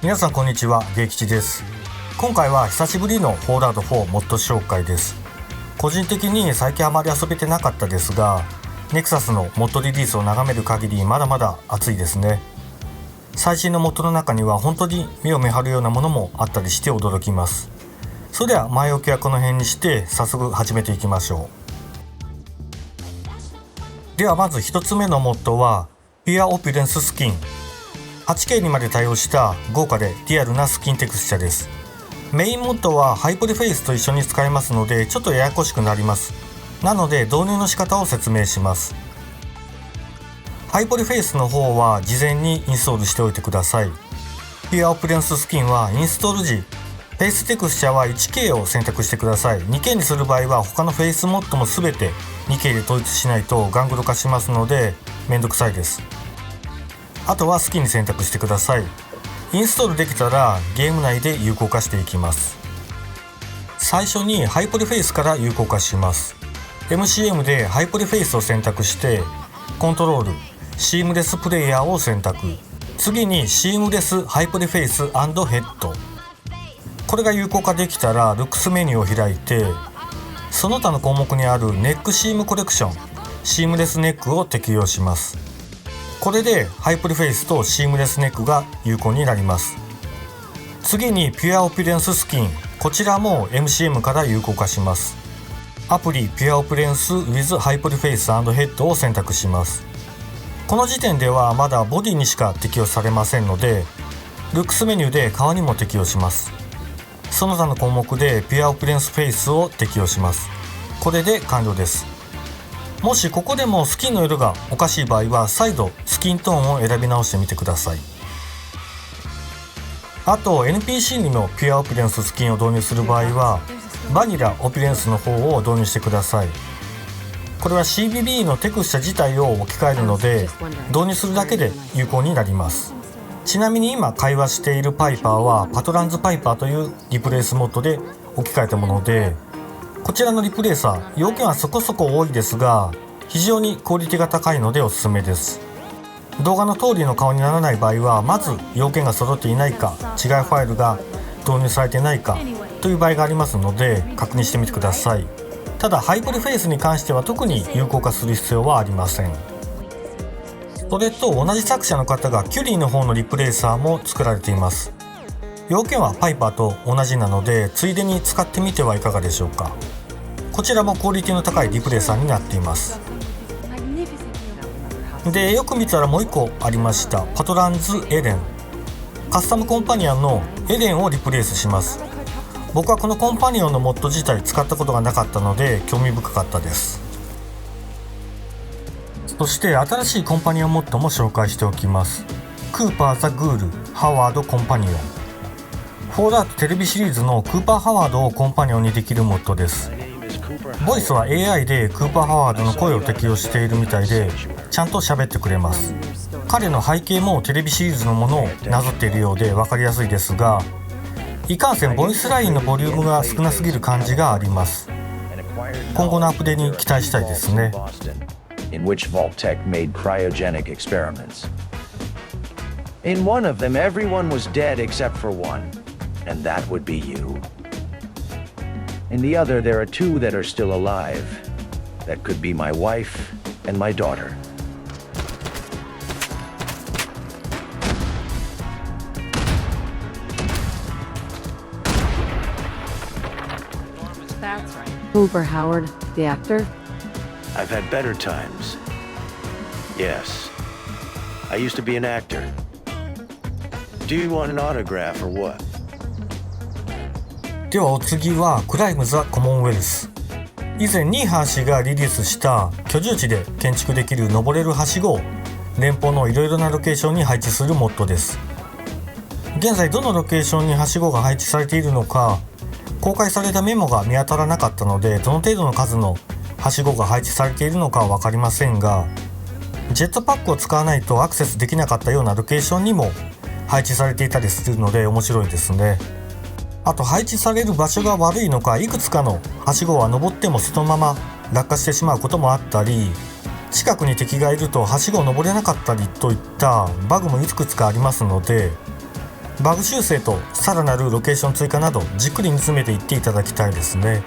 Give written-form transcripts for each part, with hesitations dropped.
皆さんこんにちは、ゲイ吉です。今回は久しぶりのフォールアウト4モッド紹介です。個人的に最近あまり遊べてなかったですが、ネクサスのモッドリリースを眺める限りまだまだ熱いですね。最新のモッドの中には本当に目を見張るようなものもあったりして驚きます。それでは前置きはこの辺にして早速始めていきましょう。ではまず一つ目のモッドはピュアオピュレンススキン。8K にまで対応した豪華でリアルなスキンテクスチャです。メインモッドはハイポリフェイスと一緒に使えますのでちょっとややこしくなります。なので導入の仕方を説明します。ハイポリフェイスの方は事前にインストールしておいてください。ピュアオピュレンススキンはインストール時、フェイステクスチャは 1K を選択してください。2K にする場合は他のフェイスモッドも全て 2K で統一しないとガングロ化しますのでめんどくさいです。あとは好きに選択してください。インストールできたらゲーム内で有効化していきます。最初にハイポリフェイスから有効化します。 MCM でハイポリフェイスを選択してコントロールシームレスプレイヤーを選択。次にシームレスハイポリフェイス&ヘッド。これが有効化できたらルックスメニューを開いてその他の項目にあるネックシームコレクションシームレスネックを適用します。これでハイポリフェイスとシームレスネックが有効になります。次にピュアオピュレンススキン、こちらも MCM から有効化します。アプリピュアオピュレンス with ハイポリフェイス&ヘッドを選択します。この時点ではまだボディにしか適用されませんのでルックスメニューで顔にも適用します。その他の項目でピュアオピュレンスフェイスを適用します。これで完了です。もしここでもスキンの色がおかしい場合は再度スキントーンを選び直してみてください。あと NPC にもピュアオピュレンススキンを導入する場合はバニラオピュレンスの方を導入してください。これは CBB のテクスチャ自体を置き換えるので導入するだけで有効になります。ちなみに今会話しているパイパーはパトランズパイパーというリプレイスモッドで置き換えたもので、こちらのリプレイサー要件はそこそこ多いですが非常にクオリティが高いのでおすすめです。動画の通りの顔にならない場合はまず要件が揃っていないか違いファイルが導入されていないかという場合がありますので確認してみてください。ただハイポリフェイスに関しては特に有効化する必要はありません。それと同じ作者の方がキュリーの方のリプレイサーも作られています。要件はパイパーと同じなのでついでに使ってみてはいかがでしょうか。こちらもクオリティの高いリプレイサーになっています。でよく見たらもう一個ありました。パトランズエレン、カスタムコンパニオンのエレンをリプレイスします。僕はこのコンパニオンのモッド自体使ったことがなかったので興味深かったです。そして新しいコンパニオンモッドも紹介しておきます。クーパー・ザ・グール・ハワード・コンパニオン。フォールアウトテレビシリーズのクーパー・ハワードをコンパニオンにできるモッドです。ボイスは AI でクーパー・ハワードの声を適用しているみたいでちゃんと喋ってくれます。彼の背景もテレビシリーズのものをなぞっているようで分かりやすいですが、いかんせんボイスラインのボリュームが少なすぎる感じがあります。今後のアップデートに期待したいですね。In which Vault-Tec made cryogenic experiments. In one of them, everyone was dead except for one, and that would be you. In the other, there are two that are still alive. That could be my wife and my daughter. That's right. Hoover Howard, the actor? I've had better times. Yes. I used to be an actor. Do you want an autograph or what? ではお次はクライム・ザ・コモンウェルス。以前ニーハー氏がリリースした居住地で建築できる登れるはしごを連邦のいろいろなロケーションに配置するモッドです。現在どのロケーションにはしごが配置されているのか公開されたメモが見当たらなかったのでどの程度の数のはしごが配置されているのかは分かりませんが、ジェットパックを使わないとアクセスできなかったようなロケーションにも配置されていたりするので面白いですね。あと配置される場所が悪いのかいくつかのはしごは登ってもそのまま落下してしまうこともあったり、近くに敵がいるとはしごを登れなかったりといったバグもいくつかありますので、バグ修正とさらなるロケーション追加などじっくり煮詰めていっていただきたいですね。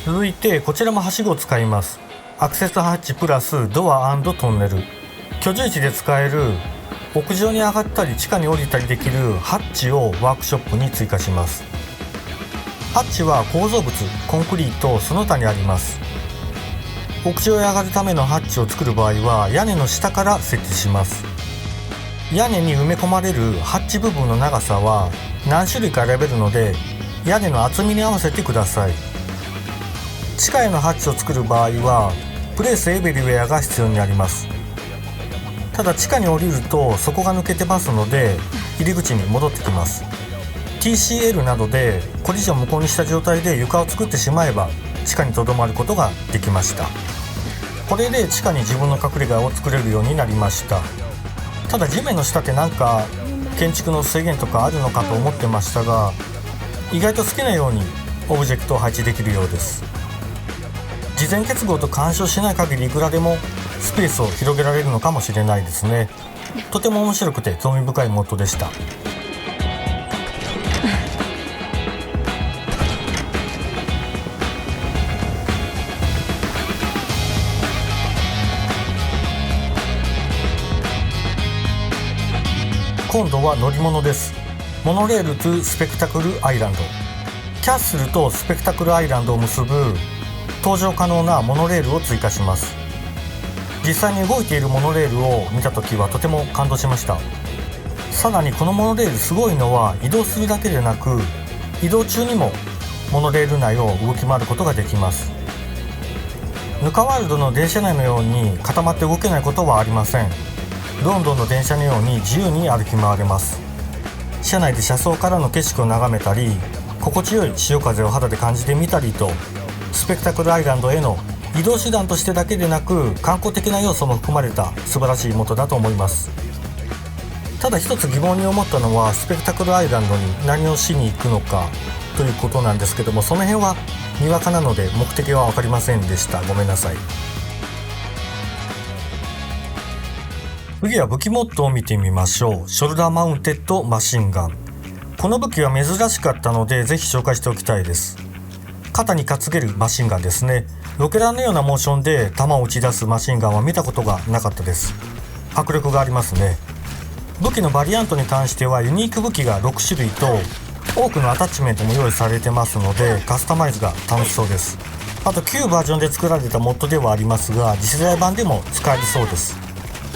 続いてこちらもはしごを使います。アクセスハッチプラスドア&トンネル。居住地で使える屋上に上がったり地下に降りたりできるハッチをワークショップに追加します。ハッチは構造物コンクリートその他にあります。屋上へ上がるためのハッチを作る場合は屋根の下から設置します。屋根に埋め込まれるハッチ部分の長さは何種類か選べるので屋根の厚みに合わせてください。地下へのハッチを作る場合はプレイスエベリウェアが必要になります。ただ地下に降りると底が抜けてますので入り口に戻ってきます。 TCL などでコリジョン無効にした状態で床を作ってしまえば地下にとどまることができました。これで地下に自分の隠れ家を作れるようになりました。ただ地面の下ってなんか建築の制限とかあるのかと思ってましたが、意外と好きなようにオブジェクトを配置できるようです。事前結合と干渉しない限りいくらでもスペースを広げられるのかもしれないですね。とても面白くて興味深いモッドでした。今度は乗り物です。モノレールトゥスペクタクルアイランド。キャッスルとスペクタクルアイランドを結ぶ搭乗可能なモノレールを追加します。実際に動いているモノレールを見たときはとても感動しました。さらにこのモノレールすごいのは移動するだけでなく移動中にもモノレール内を動き回ることができます。ヌカワールドの電車内のように固まって動けないことはありません。ロンドンの電車のように自由に歩き回れます。車内で車窓からの景色を眺めたり心地よい潮風を肌で感じてみたりとスペクタクルアイランドへの移動手段としてだけでなく観光的な要素も含まれた素晴らしい元だと思います。ただ一つ疑問に思ったのはスペクタクルアイランドに何をしに行くのかということなんですけども、その辺はにわかなので目的は分かりませんでした。ごめんなさい。次は武器モッドを見てみましょう。ショルダーマウンテッドマシンガン。この武器は珍しかったのでぜひ紹介しておきたいです。肩に担げるマシンガンですね。ロケランのようなモーションで弾を打ち出すマシンガンは見たことがなかったです。迫力がありますね。武器のバリアントに関してはユニーク武器が6種類と多くのアタッチメントも用意されてますのでカスタマイズが楽しそうです。あと旧バージョンで作られたモッドではありますが次世代版でも使えるそうです。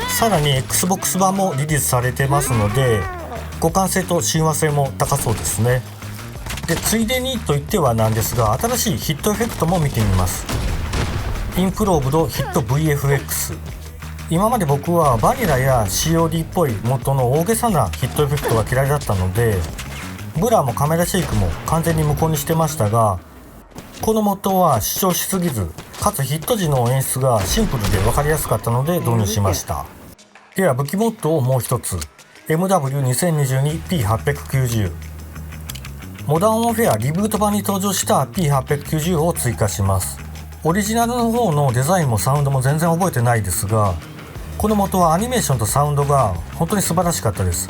さらに Xbox 版もリリースされてますので互換性と親和性も高そうですね。でついでにと言ってはなんですが新しいヒットエフェクトも見てみます。インプローブドヒット VFX。 今まで僕はバニラや COD っぽい元の大げさなヒットエフェクトが嫌いだったのでブラーもカメラシェイクも完全に無効にしてましたが、このモッドは主張しすぎずかつヒット時の演出がシンプルで分かりやすかったので導入しました。では武器モッドをもう一つ MW2022P890。モダンオーフェアリブート版に登場した P890 を追加します。オリジナルの方のデザインもサウンドも全然覚えてないですが、この元はアニメーションとサウンドが本当に素晴らしかったです。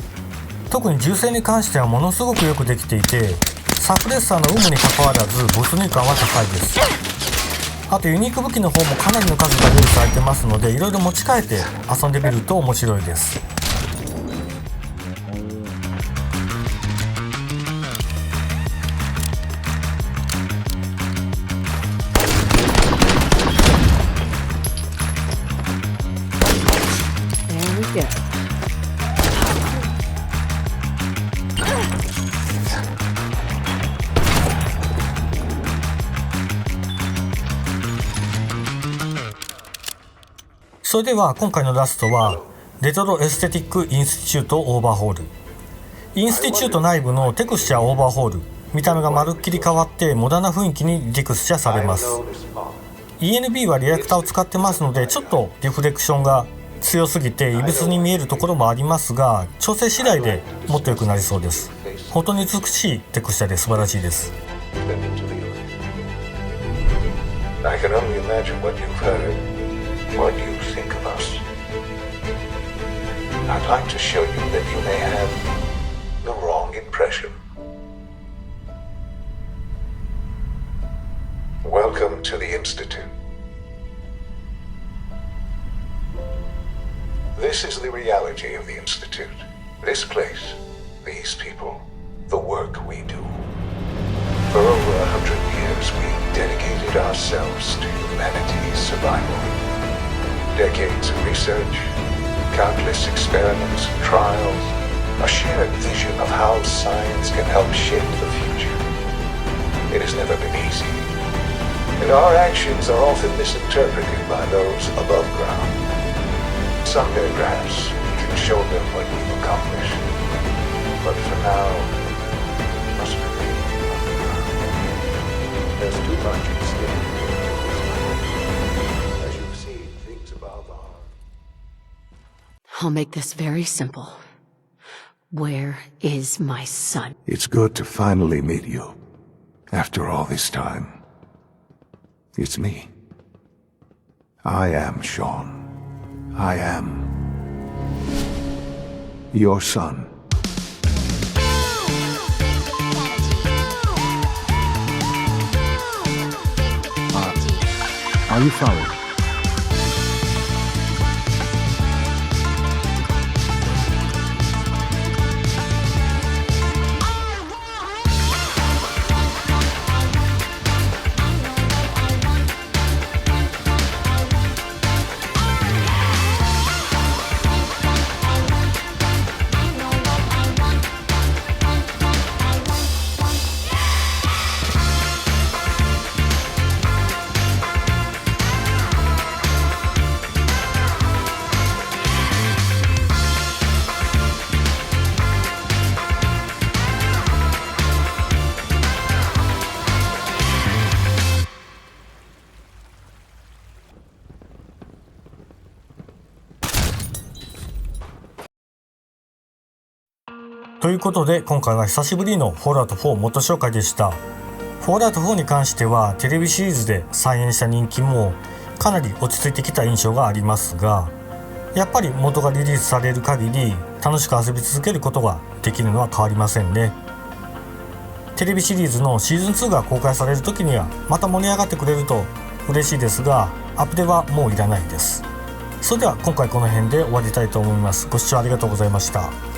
特に銃声に関してはものすごくよくできていてサプレッサーの有無にかかわらず没入感は高いです。あとユニーク武器の方もかなりの数が用意されてますのでいろいろ持ち替えて遊んでみると面白いです。それでは今回のラストはレトロエステティックインスティチュートオーバーホール。インスティチュート内部のテクスチャーオーバーホール、見た目がまるっきり変わってモダンな雰囲気にテクスチャーされます。 ENB はリアクターを使ってますのでちょっとリフレクションが強すぎて異物に見えるところもありますが調整次第でもっと良くなりそうです。本当に美しいテクスチャーで素晴らしいです。I can only imagine what you've heard, what you think of us. I'd like to show you that you may have the wrong impression. Welcome to the Institute. This is the reality of the Institute. This place, these people, the work we do. For over 100 years, we dedicated ourselves to humanity's survival. Decades of research, countless experiments and trials, a shared vision of how science can help shape the future. It has never been easy, and our actions are often misinterpreted by those above ground. Someday, perhaps, we can show them what we've accomplished. But for now, we must remain underground. There's too much at stake. As you've seen, things above are... I'll make this very simple. Where is my son? It's good to finally meet you. After all this time. It's me. I am Sean. I am your son. Are you following?ということで今回は久しぶりのフォールアウト4元紹介でした。フォールアウト4に関してはテレビシリーズで再演した人気もかなり落ち着いてきた印象がありますが、やっぱり元がリリースされる限り楽しく遊び続けることができるのは変わりませんね。テレビシリーズのシーズン2が公開される時にはまた盛り上がってくれると嬉しいですが、アップデはもういらないです。それでは今回この辺で終わりたいと思います。ご視聴ありがとうございました。